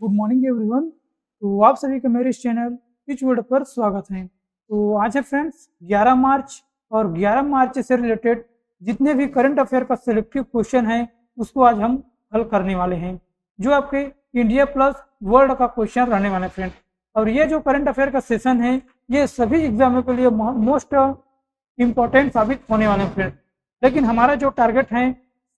Good morning everyone. तो आप सभी का मेरे इस चैनल पिच वर्ल्ड पर स्वागत है। तो आज है फ्रेंड्स 11 मार्च और 11 मार्च से रिलेटेड जितने भी करंट अफेयर का सिलेक्टिव क्वेश्चन है उसको आज हम हल करने वाले हैं, जो आपके इंडिया प्लस वर्ल्ड का क्वेश्चन रहने वाले फ्रेंड। और ये जो करंट अफेयर का सेशन है ये सभी एग्जामों के लिए मोस्ट इम्पोर्टेंट साबित होने वाले फ्रेंड। लेकिन हमारा जो टारगेट है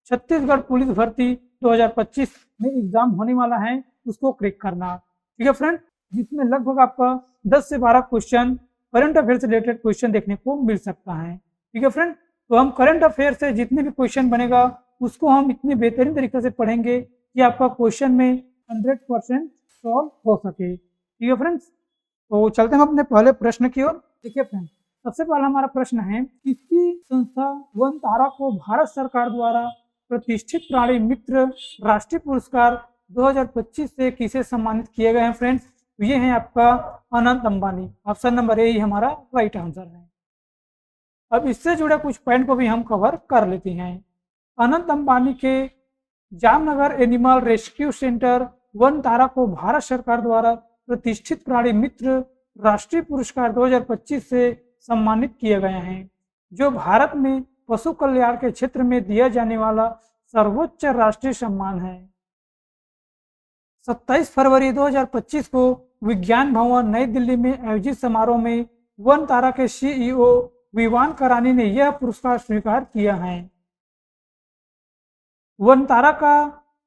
छत्तीसगढ़ पुलिस भर्ती 2025 में एग्जाम होने वाला है उसको क्रैक करना, ठीक है फ्रेंड, जिसमें लगभग आपका 10 से 12 क्वेश्चन करंट अफेयर से रिलेटेड क्वेश्चन देखने को मिल सकता है। ठीक है फ्रेंड, तो हम करंट अफेयर से जितने भी क्वेश्चन बनेगा उसको हम इतने बेहतरीन तरीके से पढ़ेंगे कि आपका क्वेश्चन में 100% सॉल्व हो सके। ठीक है फ्रेंड्स, तो चलते हैं अपने पहले प्रश्न की ओर। देखिए फ्रेंड्स, सबसे पहला हमारा प्रश्न है, किसकी संस्था वन तारा को भारत सरकार द्वारा प्रतिष्ठित प्राणी मित्र राष्ट्रीय पुरस्कार 2025 से किसे सम्मानित किए गए हैं फ्रेंड्स? तो ये है आपका Anant Ambani. Option number A ही हमारा राइट आंसर है। अब इससे जुड़े कुछ पॉइंट को भी हम कवर कर लेते हैं। अनंत अंबानी के Jamnagar animal rescue centre Vantara को भारत सरकार द्वारा प्रतिष्ठित प्राणी मित्र राष्ट्रीय पुरस्कार 2025 से सम्मानित किए गए हैं, जो भारत में पशु कल्याण के क्षेत्र में दिया जाने वाला सर्वोच्च राष्ट्रीय सम्मान है। 27 फरवरी 2025 को विज्ञान भवन नई दिल्ली में आयोजित समारोह में वन तारा के सीईओ विवान करानी ने यह पुरस्कार स्वीकार किया है। वन तारा का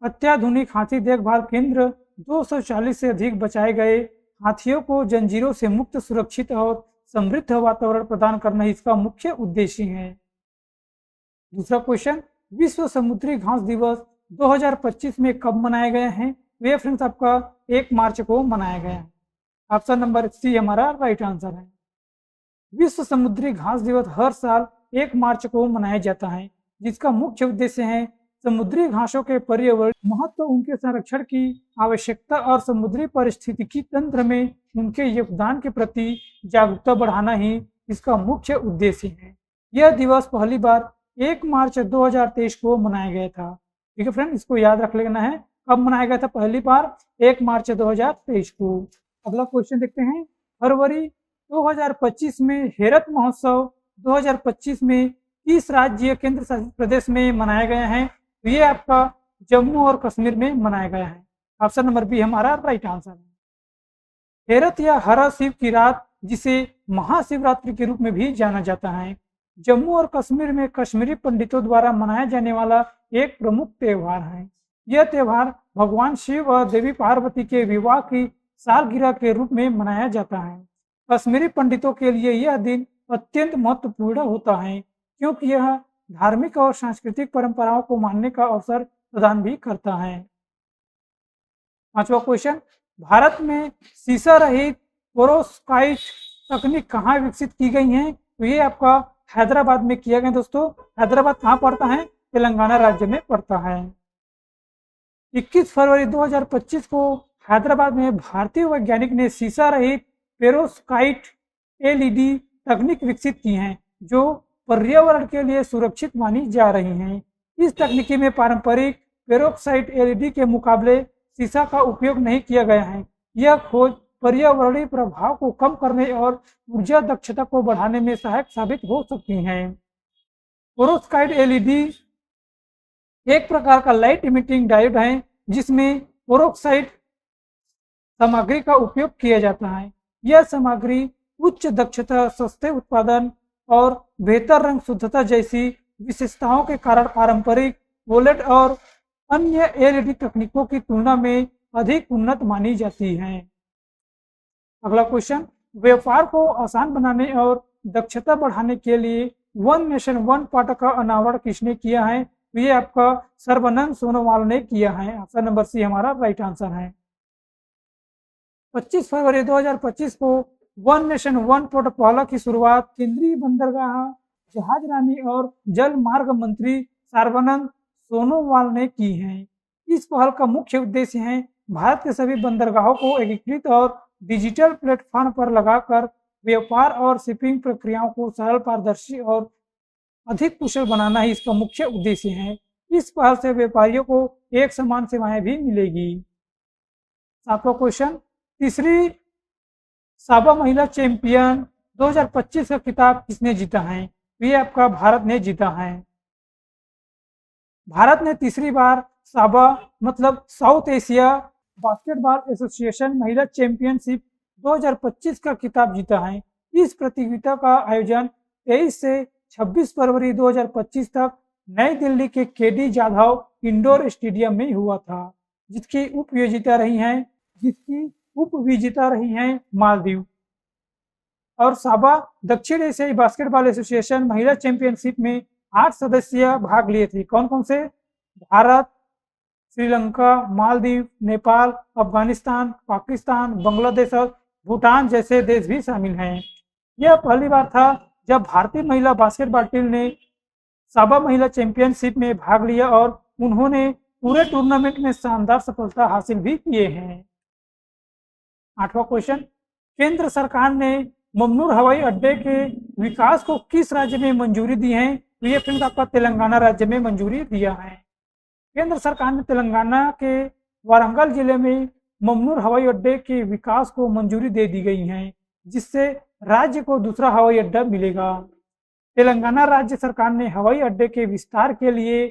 अत्याधुनिक हाथी देखभाल केंद्र 240 से अधिक बचाए गए हाथियों को जंजीरों से मुक्त, सुरक्षित और समृद्ध वातावरण प्रदान करना इसका मुख्य उद्देश्य है। दूसरा क्वेश्चन, विश्व समुद्री घास दिवस 2025 में कब मनाया गया है? वे फ्रेंड्स आपका 1 मार्च को मनाया गया है। ऑप्शन नंबर सी हमारा राइट आंसर है। विश्व समुद्री घास दिवस हर साल 1 मार्च को मनाया जाता है, जिसका मुख्य उद्देश्य है समुद्री घासों के पर्यावरण महत्व, उनके संरक्षण की आवश्यकता और समुद्री पारिस्थितिकी तंत्र में उनके योगदान के प्रति जागरूकता बढ़ाना ही इसका मुख्य उद्देश्य है। यह दिवस पहली बार 1 मार्च 2023 को मनाया गया था। ठीक है फ्रेंड, इसको याद रख लेना है, कब मनाया गया था पहली बार? 1 मार्च 2023 को। अगला क्वेश्चन देखते हैं, फरवरी 2025 में हेरत महोत्सव 2025 में किस राज्य केंद्र शासित प्रदेश में मनाया गया है? तो ये आपका जम्मू और कश्मीर में मनाया गया है। ऑप्शन नंबर बी हमारा राइट आंसर है। हेरत या हरा शिव की रात, जिसे महाशिवरात्रि के रूप में भी जाना जाता है, जम्मू और कश्मीर में कश्मीरी पंडितों द्वारा मनाया जाने वाला एक प्रमुख त्यौहार है। यह त्यौहार भगवान शिव और देवी पार्वती के विवाह की सालगिरह के रूप में मनाया जाता है। कश्मीरी पंडितों के लिए यह दिन अत्यंत महत्वपूर्ण होता है, क्योंकि यह धार्मिक और सांस्कृतिक परंपराओं को मानने का अवसर प्रदान भी करता है। पांचवा क्वेश्चन, भारत में शीशा रहित पेरोव्स्काइट तकनीक कहाँ विकसित की गई है? तो ये आपका हैदराबाद में किया गया। दोस्तों, हैदराबाद कहाँ पड़ता है? तेलंगाना राज्य में पड़ता है। 21 फरवरी 2025 को हैदराबाद में भारतीय वैज्ञानिक ने शीशा रहित पेरोव्स्काइट एलईडी तकनीक विकसित की है, जो पर्यावरण के लिए सुरक्षित मानी जा रही हैं। इस तकनीकी में पारंपरिक पेरोक्साइड एलईडी के मुकाबले शीशा का उपयोग नहीं किया गया है। यह खोज पर्यावरणीय प्रभाव को कम करने और ऊर्जा दक्षता को बढ़ाने में सहायक साबित हो सकती है। पेरोक्साइड एलईडी एक प्रकार का लाइट इमिटिंग डायोड है, जिसमें पेरोक्साइड सामग्री का उपयोग किया जाता है। यह सामग्री उच्च दक्षता, सस्ते उत्पादन और बेहतर रंग शुद्धता जैसी विशेषताओं के कारण पारंपरिक ओलेड और अन्य एलईडी तकनीकों की तुलना में अधिक उन्नत मानी जाती है। अगला क्वेश्चन, व्यापार को आसान बनाने और दक्षता बढ़ाने के लिए वन नेशन वन पार्ट का अनावरण किसने किया है? तो ये आपका सर्बानंद सोनोवाल ने किया है। ऑप्शन नंबर सी हमारा राइट आंसर है। 25 फरवरी 2025 को वन नेशन वन पोर्ट पहला की शुरुआत केंद्रीय बंदरगाह, जहाज रानी और जल मार्ग मंत्री सर्बानंद सोनोवाल ने की है। इस पहल का मुख्य उद्देश्य है भारत के सभी बंदरगाहों को एकीकृत और डिजिटल प्लेटफॉर्म पर लगाकर व्यापार और शिपिंग प्रक्रियाओं को सरल, पारदर्शी और अधिक कुशल बनाना ही इसका मुख्य उद्देश्य है। इस पहल से व्यापारियों को एक समान सेवाएं भी मिलेगी। 7वां क्वेश्चन, तीसरी साबा महिला चैंपियन 2025 का खिताब किसने जीता है? तो ये आपका भारत ने जीता है। भारत ने तीसरी बार साबा मतलब साउथ एशिया बास्केटबॉल एसोसिएशन महिला चैंपियनशिप 2025 का खिताब जीता है। इस प्रतियोगिता का आयोजन 23 से 26 फरवरी 2025 तक नई दिल्ली के केडी जाधव इंडोर स्टेडियम में हुआ था, जिसकी उपविजेता रही हैं मालदीव। और साबा दक्षिण एशियाई बास्केटबॉल एसोसिएशन महिला चैंपियनशिप में 8 सदस्य भाग लिए थे। कौन कौन से? भारत, श्रीलंका, मालदीव, नेपाल, अफगानिस्तान, पाकिस्तान, बांग्लादेश और भूटान जैसे देश भी शामिल हैं। यह पहली बार था जब भारतीय महिला बास्केटबॉल टीम ने साबा महिला चैंपियनशिप में भाग लिया और उन्होंने पूरे टूर्नामेंट में शानदार सफलता हासिल भी किए हैं। 8वां क्वेश्चन, केंद्र सरकार ने ममनूर हवाई अड्डे के विकास को किस राज्य में मंजूरी दी है? तो ये फ्रेंड्स आपका तेलंगाना राज्य में मंजूरी दिया है। केंद्र सरकार ने तेलंगाना के वारंगल जिले में ममनूर हवाई अड्डे के विकास को मंजूरी दे दी गई है, जिससे राज्य को दूसरा हवाई अड्डा मिलेगा। तेलंगाना राज्य सरकार ने हवाई अड्डे के विस्तार के लिए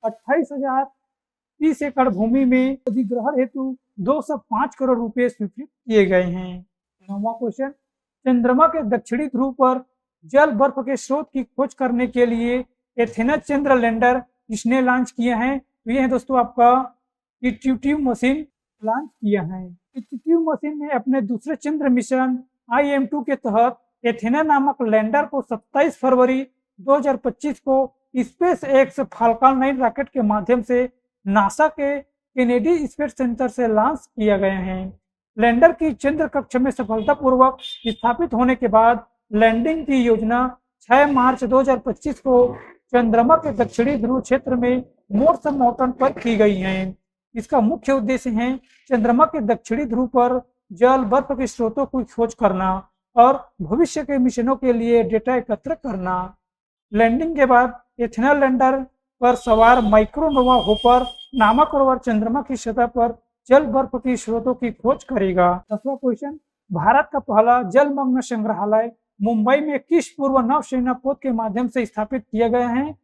28,030 एकड़ भूमि में अधिग्रहण हेतु 205 करोड़ रुपए स्वीकृत किए गए हैं। 9वां क्वेश्चन, चंद्रमा के दक्षिणी ध्रुव पर जल बर्फ के स्रोत की खोज करने के लिए एथेना चंद्र लैंडर किसने लॉन्च किया है? तो ये है दोस्तों आपका इंट्यूटिव मशीन लॉन्च किया है। इंट्यूटिव मशीन ने अपने दूसरे चंद्र मिशन IM-2 के तहत एथेना नामक लैंडर को 27 फरवरी 2025 को स्पेस एक्स फाल्कन 9 रॉकेट के माध्यम से नासा के केनेडी स्पेस सेंटर से लॉन्च किया गया है। लैंडर की चंद्र कक्ष में सफलतापूर्वक स्थापित होने के बाद लैंडिंग की योजना 6 मार्च 2025 को चंद्रमा के दक्षिणी ध्रुव क्षेत्र में मोर्स माउंटेन पर की गई है। इसका मुख्य उद्देश्य है चंद्रमा के दक्षिणी ध्रुव पर जल बर्फ के स्रोतों की खोज करना और भविष्य के मिशनों के लिए डेटा एकत्र करना। लैंडिंग के बाद एथेना लैंडर पर सवार माइक्रोनोवा होपर नामक रोवर चंद्रमा की सतह पर जल बर्फ की स्रोतों की खोज करेगा। 10वां क्वेश्चन, भारत का पहला जलमग्न संग्रहालय मुंबई में किस पूर्व नौसेना पोत के माध्यम से स्थापित किया गया है?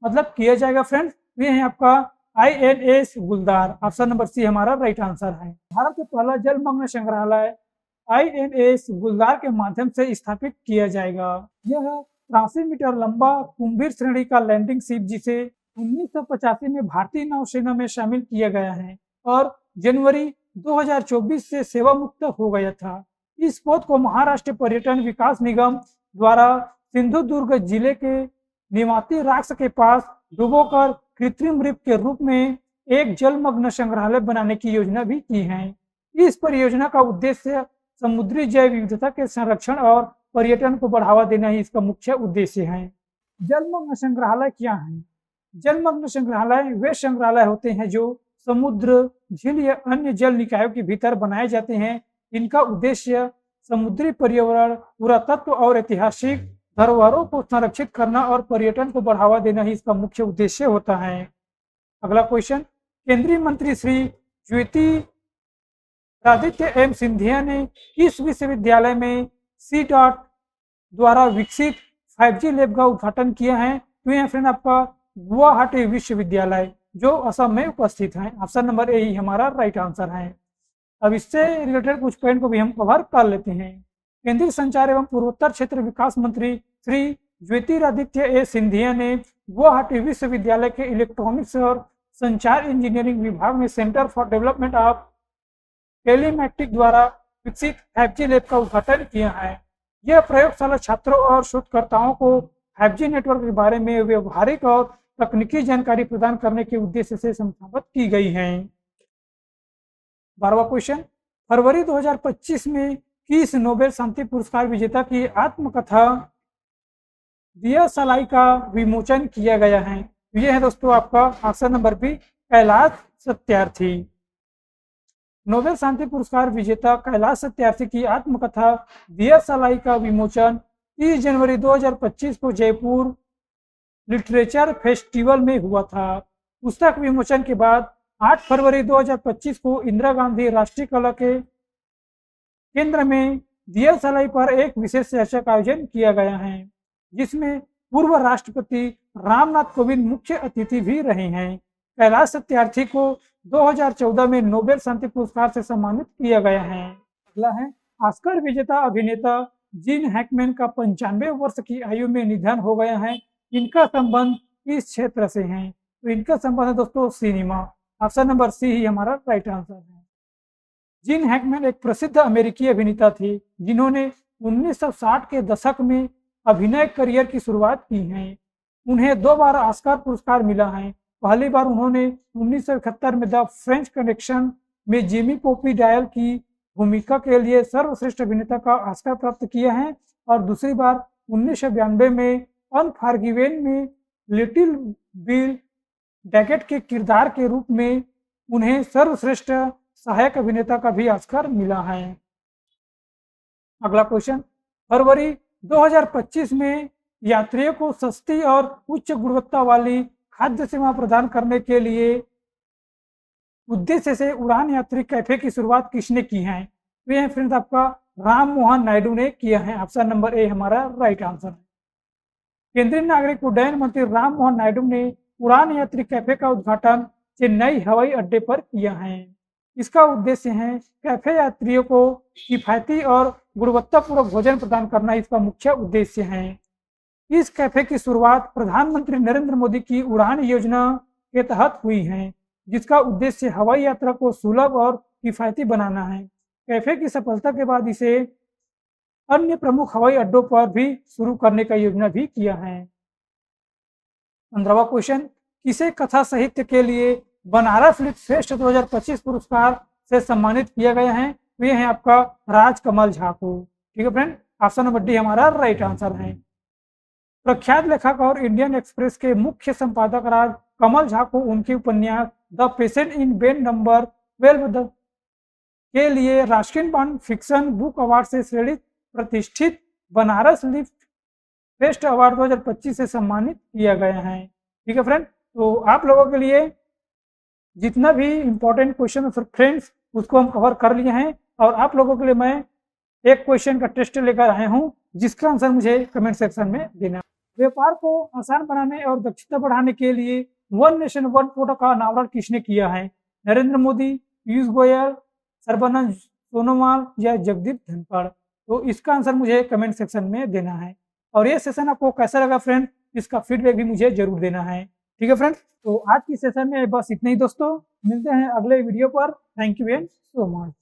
मतलब किया जाएगा फ्रेंड्स, ये है आपका INS गुलदार। ऑप्शन नंबर सी हमारा राइट आंसर है। भारत का पहला जलमग्न संग्रहालय INS गुलदार के माध्यम से स्थापित किया जाएगा। यह 83 मीटर लंबा कुंभीर श्रेणी का लैंडिंग शिप जिसे 1985 में भारतीय नौसेना में शामिल किया गया है और जनवरी 2024 से सेवा मुक्त हो गया था। इस पोत को महाराष्ट्र पर्यटन विकास निगम द्वारा सिंधुदुर्ग जिले के निवाती राक्स के पास डुबोकर कृत्रिम रिप के रूप में एक जलमग्न संग्रहालय बनाने की योजना भी की है। इस परियोजना का उद्देश्य समुद्री जैव विविधता के संरक्षण और पर्यटन को बढ़ावा देना ही इसका मुख्य उद्देश्य है। जलमग्न संग्रहालय क्या है? जलमग्न संग्रहालय वे संग्रहालय होते हैं जो समुद्र, झील या अन्य जल निकायों के भीतर बनाए जाते हैं। इनका उद्देश्य समुद्री पर्यावरण, पुरातत्व और ऐतिहासिक धरोहरों को संरक्षित करना और पर्यटन को बढ़ावा देना ही इसका मुख्य उद्देश्य होता है। अगला क्वेश्चन, केंद्रीय मंत्री श्री ज्योतिरादित्य एम सिंधिया ने किस विश्वविद्यालय में CDOT द्वारा विकसित 5G लैब का उद्घाटन किया है? तो यह फ्रेंड आपका गुवाहाटी विश्वविद्यालय जो असम में उपस्थित है। ऑप्शन नंबर ए ही हमारा राइट आंसर है। अब इससे रिलेटेड कुछ पॉइंट को भी हम कवर कर लेते हैं। केंद्रीय संचार एवं पूर्वोत्तर क्षेत्र विकास मंत्री श्री ज्योतिरादित्य ए सिंधिया ने गुवाहाटी विश्वविद्यालय के इलेक्ट्रॉनिक्स और संचार इंजीनियरिंग विभाग में सेंटर फॉर डेवलपमेंट ऑफ टेलीमेट्रिक द्वारा विकसित 5G लैब का उद्घाटन किया है। यह प्रयोगशाला छात्रों और शोधकर्ताओं को 5G नेटवर्क के बारे में व्यवहारिक और तकनीकी जानकारी प्रदान करने के उद्देश्य से संस्थापित की गई है। 12वां क्वेश्चन, फरवरी 2025 में किस नोबेल शांति पुरस्कार विजेता की आत्मकथा दिया सलाई का विमोचन किया गया है? यह है दोस्तों आपका option number B, Kailash Satyarthi. Nobel शांति पुरस्कार विजेता कैलाश सत्यार्थी की आत्मकथा दिया सलाई का विमोचन 30 जनवरी 2025 को जयपुर लिटरेचर फेस्टिवल में हुआ था। पुस्तक विमोचन के बाद 8 फरवरी 2025 को इंदिरा गांधी राष्ट्रीय कला के केंद्र में दियरसलाई पर एक विशेष चर्चा का आयोजन किया गया है, जिसमें पूर्व राष्ट्रपति रामनाथ कोविंद मुख्य अतिथि भी रहे हैं। कैलाश सत्यार्थी को 2014 में नोबेल शांति पुरस्कार से सम्मानित किया गया है। अगला है, ऑस्कर विजेता अभिनेता जीन हैकमैन का 95 वर्ष की आयु में निधन हो गया है। इनका संबंध किस क्षेत्र से है? तो इनका संबंध है दोस्तों सिनेमा। ऑप्शन नंबर सी ही हमारा राइट आंसर है। जीन हैकमैन एक प्रसिद्ध अमेरिकी अभिनेता थे, जिन्होंने 1960 के दशक में अभिनय करियर की शुरुआत की है। उन्हें 2 बार ऑस्कर पुरस्कार मिला है। पहली बार उन्होंने 1971 में द फ्रेंच कनेक्शन में जिमी पोपी डायल की भूमिका के लिए सर्वश्रेष्ठ अभिनेता का ऑस्कर प्राप्त किया है, और दूसरी बार 1992 में अनफॉरगिवेन में लिटिल बिल डैगेट के किरदार के रूप में उन्हें सर्वश्रेष्ठ सहायक अभिनेता का भी ऑस्कर मिला है। अगला क्वेश्चन, फरवरी 2025 में यात्रियों को सस्ती और उच्च गुणवत्ता वाली खाद्य सेवा प्रदान करने के लिए उद्देश्य से उड़ान यात्री कैफे की शुरुआत किसने की है? तो यह फ्रेंड्स आपका राम मोहन नायडू ने किया है। ऑप्शन नंबर ए हमारा राइट आंसर है। केंद्रीय नागरिक उड्डयन मंत्री राम मोहन नायडू ने उड़ान यात्री कैफे का उद्घाटन चेन्नई हवाई अड्डे पर किया है। इसका उद्देश्य है कैफे यात्रियों को किफायती और गुणवत्तापूर्ण भोजन प्रदान करना, इसका मुख्य उद्देश्य है। इस कैफे की शुरुआत प्रधानमंत्री नरेंद्र मोदी की उड़ान योजना के तहत हुई है, जिसका उद्देश्य हवाई यात्रा को सुलभ और किफायती बनाना है। कैफे की सफलता के बाद इसे अन्य प्रमुख हवाई अड्डों पर भी शुरू करने का योजना भी किया है। 15वां क्वेश्चन, किसे कथा साहित्य के लिए बनारस लिट श्रेष्ठ 2025 पुरस्कार से सम्मानित किया गया है? तो ये है आपका राजकमल झा को। ठीक है फ्रेंड, ऑप्शन नंबर डी हमारा राइट आंसर है। प्रख्यात लेखक और इंडियन एक्सप्रेस के मुख्य संपादक राजकमल झा को उनके उपन्यास the patient in bed number 12 के लिए राष्ट्रीय नॉन फिक्शन बुक अवार्ड से श्रेणित प्रतिष्ठित बनारस लिट श्रेष्ठ अवार्ड 2025 से सम्मानित किया गया है। ठीक है फ्रेंड, तो आप लोगों के लिए जितना भी इंपॉर्टेंट क्वेश्चन है फ्रेंड्स उसको हम कवर कर लिए हैं, और आप लोगों के लिए मैं एक क्वेश्चन का टेस्ट लेकर आया हूं, जिसका आंसर मुझे कमेंट सेक्शन में देना। व्यापार को आसान बनाने और दक्षता बढ़ाने के लिए वन नेशन वन कोटा का अनावरण किसने किया है? नरेंद्र मोदी, पीयूष गोयल, सर्बानंद सोनोवाल या जगदीप धनखड़? तो इसका आंसर मुझे कमेंट सेक्शन में देना है। और ये सेशन आपको कैसा लगा फ्रेंड, इसका फीडबैक भी मुझे जरूर देना है। ठीक है फ्रेंड, तो आज की सेशन में बस इतना ही दोस्तों, मिलते हैं अगले वीडियो पर। Thank you very so much.